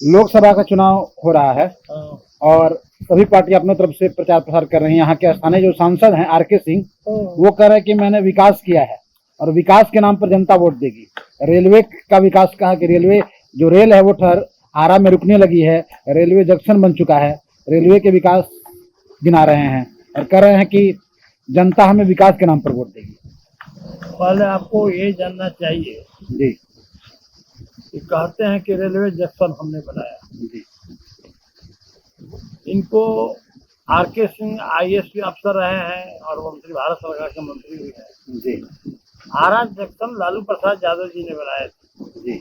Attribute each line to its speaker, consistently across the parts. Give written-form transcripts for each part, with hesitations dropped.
Speaker 1: लोकसभा का चुनाव हो रहा है
Speaker 2: हाँ,
Speaker 1: और सभी पार्टी अपने तरफ से प्रचार प्रसार कर रही है। यहाँ के स्थानीय जो सांसद हैं आर.के. सिंह, वो कह रहे हैं कि मैंने विकास किया है और विकास के नाम पर जनता वोट देगी। रेलवे का विकास कहा कि रेलवे जो रेल है वो आरा में रुकने लगी है, रेलवे जंक्शन बन चुका है, रेलवे के विकास गिना रहे हैं और कह रहे हैं कि जनता हमें विकास के नाम पर वोट देगी।
Speaker 2: पहले आपको ये जानना चाहिए
Speaker 1: जी
Speaker 2: कि कहते हैं कि रेलवे जंक्शन हमने बनाया।
Speaker 1: जी
Speaker 2: इनको आर.के. सिंह IAS अफसर रहे हैं और मंत्री, भारत सरकार के मंत्री भी हैं।
Speaker 1: जी
Speaker 2: आरा जंक्शन लालू प्रसाद यादव जी ने बनाए थे।
Speaker 1: जी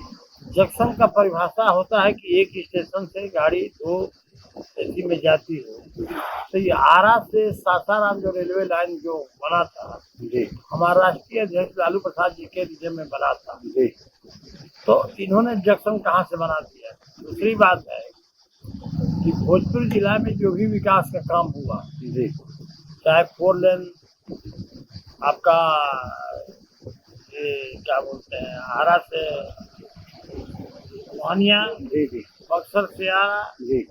Speaker 2: जंक्शन का परिभाषा होता है कि एक स्टेशन से गाड़ी दो स्टेशन में जाती हो। तो ये आरा से सासाराम जो रेलवे लाइन जो बना था,
Speaker 1: जी
Speaker 2: हमारा राष्ट्रीय अध्यक्ष लालू प्रसाद जी के रिजम में बना था।
Speaker 1: जी
Speaker 2: तो इन्होंने जंक्शन कहाँ से बना दिया। दूसरी बात है कि भोजपुर जिला में जो भी विकास का काम हुआ,
Speaker 1: जी
Speaker 2: चाहे 4 लेन आपका, ये क्या बोलते हैं, आरा से मोहनिया,
Speaker 1: जी जी
Speaker 2: बक्सर से आरा,
Speaker 1: जी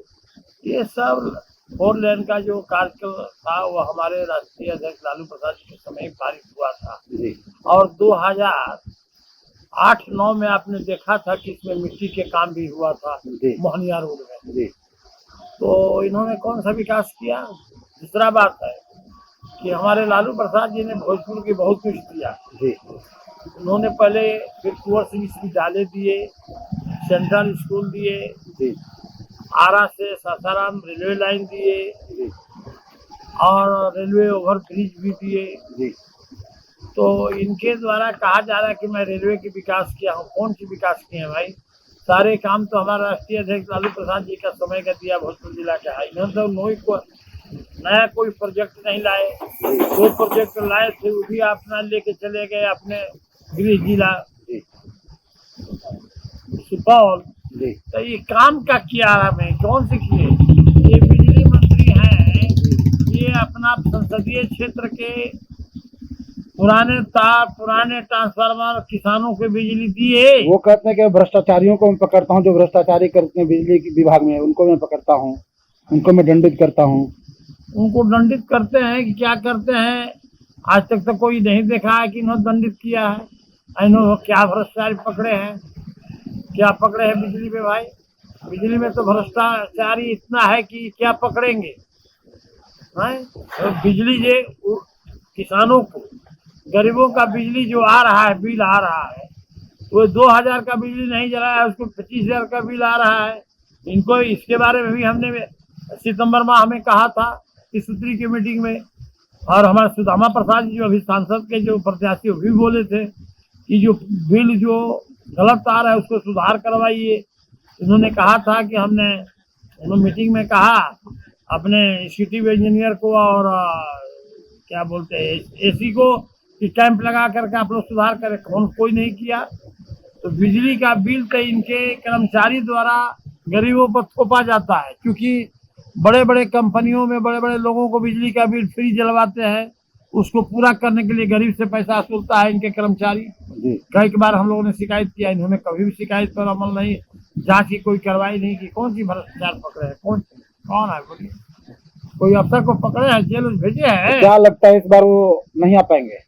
Speaker 2: ये सब 4 लेन का जो कार्यक्रम था वो हमारे राष्ट्रीय अध्यक्ष लालू प्रसाद जी के समय पारित हुआ था।
Speaker 1: जी
Speaker 2: और 2008-9 में आपने देखा था कि इसमें मिट्टी के काम भी हुआ था
Speaker 1: जी
Speaker 2: मोहनिया रोड में।
Speaker 1: जी
Speaker 2: तो इन्होंने कौन सा विकास किया। दूसरा बात है कि हमारे लालू प्रसाद जी ने भोजपुर की बहुत कुछ किया।
Speaker 1: जी
Speaker 2: उन्होंने पहले फिर कुंवर सिंह विद्यालय दिए, सेंट्रल स्कूल दिए,
Speaker 1: जी
Speaker 2: आरा से सासाराम रेलवे लाइन दिए
Speaker 1: जी
Speaker 2: और रेलवे ओवर ब्रिज भी दिए।
Speaker 1: जी
Speaker 2: तो इनके द्वारा कहा जा रहा है कि मैं रेलवे की विकास किया हूँ। कौन सी विकास किए हैं भाई? सारे काम तो हमारा राष्ट्रीय अध्यक्ष लालू प्रसाद जी का समय का दिया भोजपुर जिला का है। इन्होंने तो नया कोई प्रोजेक्ट नहीं लाए। जो प्रोजेक्ट लाए थे वो भी अपना लेके चले गए अपने गृह जिला
Speaker 1: जी
Speaker 2: सुपौल।
Speaker 1: जी
Speaker 2: तो ये काम का किया में कौन से किए? ये बिजली मंत्री हैं, ये अपना संसदीय क्षेत्र के पुराने तार, पुराने ट्रांसफार्मर किसानों को बिजली दिए।
Speaker 1: वो कहते हैं कि भ्रष्टाचारियों को मैं पकड़ता हूँ, जो भ्रष्टाचारी करते हैं बिजली की विभाग में उनको मैं पकड़ता हूँ, उनको मैं दंडित करता हूँ।
Speaker 2: उनको दंडित करते हैं कि क्या करते हैं? आज तक तो कोई नहीं देखा है कि इन्होंने दंडित किया है। इन्होंने क्या भ्रष्टाचारी पकड़े हैं? क्या पकड़े हैं बिजली में भाई? बिजली में तो भ्रष्टाचारी इतना है कि क्या पकड़ेंगे हैं? तो बिजली जो किसानों को, गरीबों का बिजली जो आ रहा है, बिल आ रहा है, वो 2000 का बिजली नहीं जला है, उसको 25,000 का बिल आ रहा है। इनको इसके बारे में भी हमने सितंबर माह में कहा था इस सूत्री की मीटिंग में। और हमारे सुदामा प्रसाद जी जो अभी सांसद के जो प्रत्याशी भी बोले थे कि जो बिल जो गलत आ रहा है उसको सुधार करवाइए। इन्होंने कहा था कि उन्होंने मीटिंग में कहा अपने एग्जीक्यूटिव इंजीनियर को और क्या बोलते हैं AC को कि कैंप लगा करके आप लोग सुधार करें। कोई नहीं किया। तो बिजली का बिल तो इनके कर्मचारी द्वारा गरीबों पर थोपा जाता है, क्योंकि बड़े बड़े कंपनियों में बड़े बड़े लोगों को बिजली का बिल फ्री जलवाते हैं। उसको पूरा करने के लिए गरीब से पैसा वसूलता है इनके कर्मचारी। कई बार हम लोगों ने शिकायत किया, इन्होंने कभी भी शिकायत पर अमल नहीं, जांच की कोई कार्रवाई नहीं की। कौन सी भ्रष्टाचार पकड़े हैं? कौन है बोलिए? कोई अफसर को पकड़े हैं, जेल भेजे हैं?
Speaker 1: क्या लगता है इस बार वो नहीं आ पाएंगे?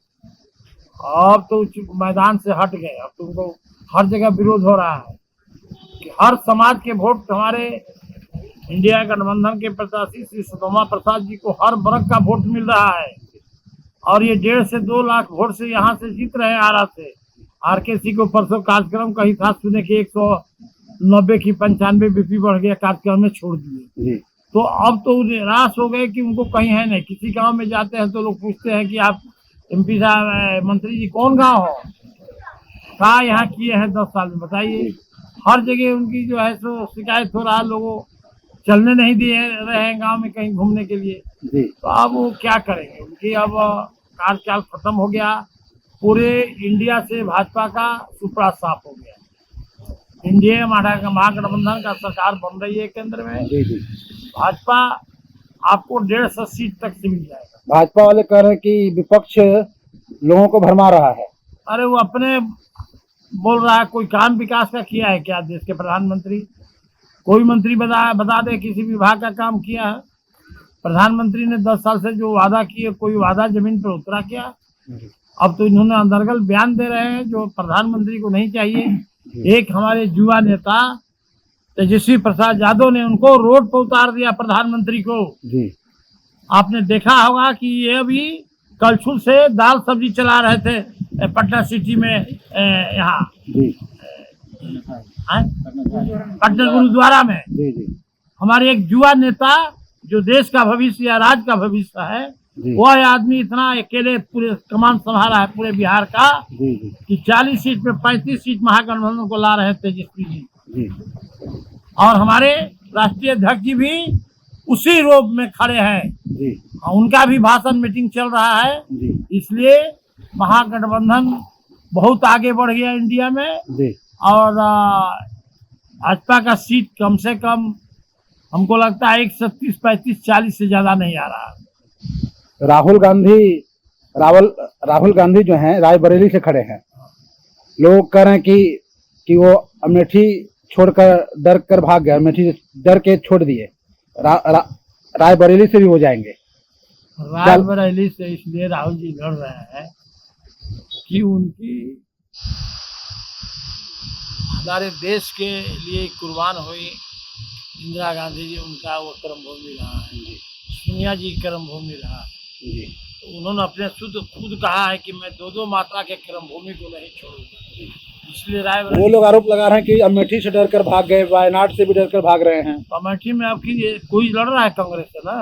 Speaker 2: अब तो मैदान से हट गए। अब तुमको हर जगह विरोध हो रहा है कि हर समाज के वोट हमारे इंडिया गठबंधन के प्रत्याशी श्री सुदामा प्रसाद जी को हर वर्ग का वोट मिल रहा है। और ये 1.5 से 2 लाख वोट से यहाँ से जीत रहे हैं आरा से। आर.के. सिंह को परसों कार्यक्रम कही था, सुने की 190 की 95 BP बढ़ गया, कार्यक्रम में छोड़ दिए। तो अब तो निराश हो गए कि उनको कहीं है नहीं। किसी गांव में जाते हैं तो लोग पूछते हैं कि आप MP साहब, मंत्री जी कौन गांव हो, कहा यहाँ किए हैं 10 साल में, बताइए। हर जगह उनकी जो है सो शिकायत हो रहा है, लोगों चलने नहीं दिए रहे हैं गांव में कहीं घूमने के लिए। तो अब वो क्या करेंगे? उनकी अब कार्यकाल खत्म हो गया। पूरे इंडिया से भाजपा का सुपड़ा साफ हो गया। इंडिया महागठबंधन का सरकार बन रही है केंद्र में। भाजपा आपको 150 सीट तक से मिल जाएगा।
Speaker 1: भाजपा वाले कह रहे हैं कि विपक्ष लोगों को भरमा रहा है।
Speaker 2: अरे वो अपने बोल रहा है, कोई काम विकास का किया है क्या देश के प्रधानमंत्री? कोई मंत्री बता दे किसी विभाग का काम किया है। प्रधानमंत्री ने 10 साल से जो वादा किए, कोई वादा जमीन पर उतरा क्या? अब तो इन्होंने अंतर्गत बयान दे रहे हैं जो प्रधानमंत्री को नहीं चाहिए। एक हमारे युवा नेता तेजस्वी प्रसाद यादव ने उनको रोड पर उतार दिया, प्रधानमंत्री को।
Speaker 1: जी
Speaker 2: आपने देखा होगा कि ये अभी कलछुल से दाल सब्जी चला रहे थे पटना सिटी में, यहाँ
Speaker 1: जी
Speaker 2: पटना गुरुद्वारा में।
Speaker 1: जी जी
Speaker 2: हमारे एक युवा नेता जो देश का भविष्य या राज्य का भविष्य है, वह आदमी इतना अकेले पूरे कमान संभाला है पूरे बिहार का
Speaker 1: जी जी
Speaker 2: कि 40 सीट में 35 सीट महागठबंधन को ला रहे थे तेजस्वी जी।
Speaker 1: जी
Speaker 2: और हमारे राष्ट्रीय अध्यक्ष जी भी उसी रोब में खड़े हैं।
Speaker 1: जी
Speaker 2: उनका भी भाषण मीटिंग चल रहा है।
Speaker 1: जी
Speaker 2: इसलिए महागठबंधन बहुत आगे बढ़ गया इंडिया में।
Speaker 1: जी
Speaker 2: और भाजपा का सीट कम से कम हमको लगता है 137, 35, 40 से ज्यादा नहीं आ रहा।
Speaker 1: राहुल गांधी जो हैं रायबरेली से खड़े हैं। लोग कह रहे हैं कि वो अमेठी छोड़कर डर कर भाग गए, अमेठी डर के छोड़ दिए, रायबरेली से भी हो जाएंगे।
Speaker 2: रायबरेली से इसलिए राहुल जी लड़ रहे हैं कि उनकी हमारे देश के लिए कुर्बान हुई इंदिरा गांधी जी, उनका वो कर्म भूमि रहा है। सोनिया जी कर्म भूमि रहा है। तो उन्होंने अपने खुद कहा है कि मैं दो माता के कर्म भूमि को नहीं छोड़ूंगा। इसलिए रायबरेली
Speaker 1: वो लोग आरोप लगा रहे हैं कि अमेठी से डर कर भाग गए, वायनाड से भी डर कर भाग रहे हैं।
Speaker 2: अमेठी में आपकी कोई लड़ रहा है कांग्रेस से ना,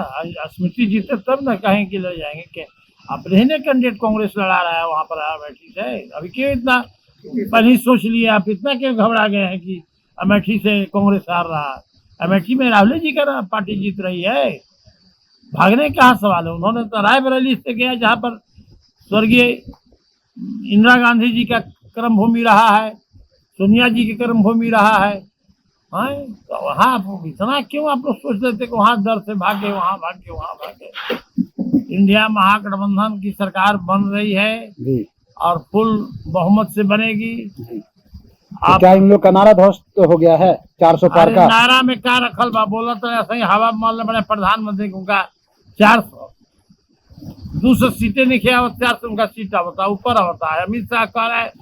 Speaker 2: स्मृति जीते तब ना कहें कि लड़ जाएंगे। कि अपने ही ने कैंडिडेट कांग्रेस लड़ा रहा है वहाँ पर अमेठी से। अभी क्यों इतना पहले सोच लिए आप, इतना क्यों घबरा गए हैं कि अमेठी से कांग्रेस हार रहा है? अमेठी में राहुल जी का पार्टी जीत रही है, भागने का सवाल है। उन्होंने तो रायबरेली से गया जहाँ पर स्वर्गीय इंदिरा गांधी जी का कर्म भूमि रहा है, सोनिया जी की कर्म भूमि रहा है। तो वहाँ इतना क्यों आप लोग सोच लेते कि वहाँ डर से भागे, वहाँ भागे, वहाँ भागे। इंडिया महागठबंधन की सरकार बन रही है
Speaker 1: जी
Speaker 2: और फुल बहुमत से बनेगी।
Speaker 1: तो क्या इन लोग का नारा ध्वस्त हो गया है 400 पार का?
Speaker 2: नारा में क्या रखल बा, बोला तो ऐसे ही हवा मान बड़े प्रधानमंत्री को उनका 400 200 सीटें नहीं किया, 400 उनका सीट आवता ऊपर होता है। अमित शाह कह रहा है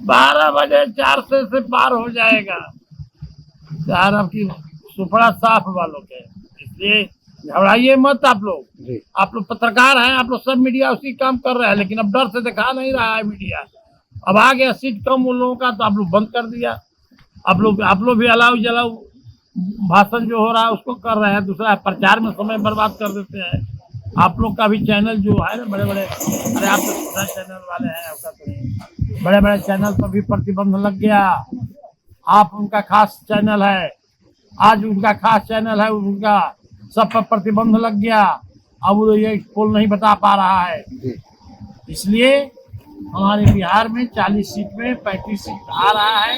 Speaker 2: 12 बजे 400 से पार हो जाएगा। यार आपकी सुपड़ा साफ वालों के, इसलिए घबराइए मत आप लोग। आप लोग पत्रकार हैं, आप लोग सब मीडिया उसी काम कर रहे हैं, लेकिन अब डर से दिखा नहीं रहा है मीडिया। अब आ गया सीट कम उन लोगों का तो आप लोग बंद कर दिया। आप लोग भी अलाउ जलाऊ भाषण जो हो रहा है उसको कर रहे हैं, दूसरा प्रचार में समय बर्बाद कर देते हैं। आप लोग का भी चैनल जो है ना, बड़े बड़े, अरे आप तो चैनल वाले हैं, आपका तो बड़े बड़े चैनल पर भी प्रतिबंध लग गया। आप उनका खास चैनल है, आज उनका खास चैनल है, उनका सब पर प्रतिबंध लग गया। अब वो ये पोल नहीं बता पा रहा है। इसलिए हमारे बिहार में 40 सीट में 35 सीट आ रहा है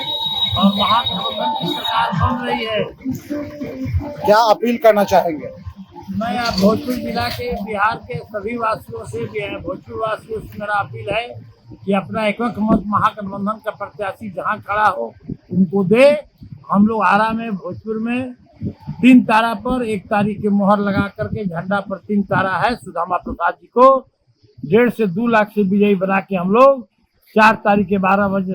Speaker 2: और महागठबंधन की सरकार बन रही है।
Speaker 1: क्या अपील करना चाहेंगे?
Speaker 2: मैं आप भोजपुर जिला के बिहार के सभी वासियों से, भोजपुर वासियों से मेरा अपील है कि अपना एक मत महागठबंधन का प्रत्याशी जहां खड़ा हो उनको दे। हम लोग आरा में, भोजपुर में 3 तारा पर 1 तारीख की मोहर लगा करके झंडा पर 3 तारा है, सुदामा प्रसाद जी को 1.5 से 2 लाख से विजयी बना के हम लोग 4 तारीख के 12 बजे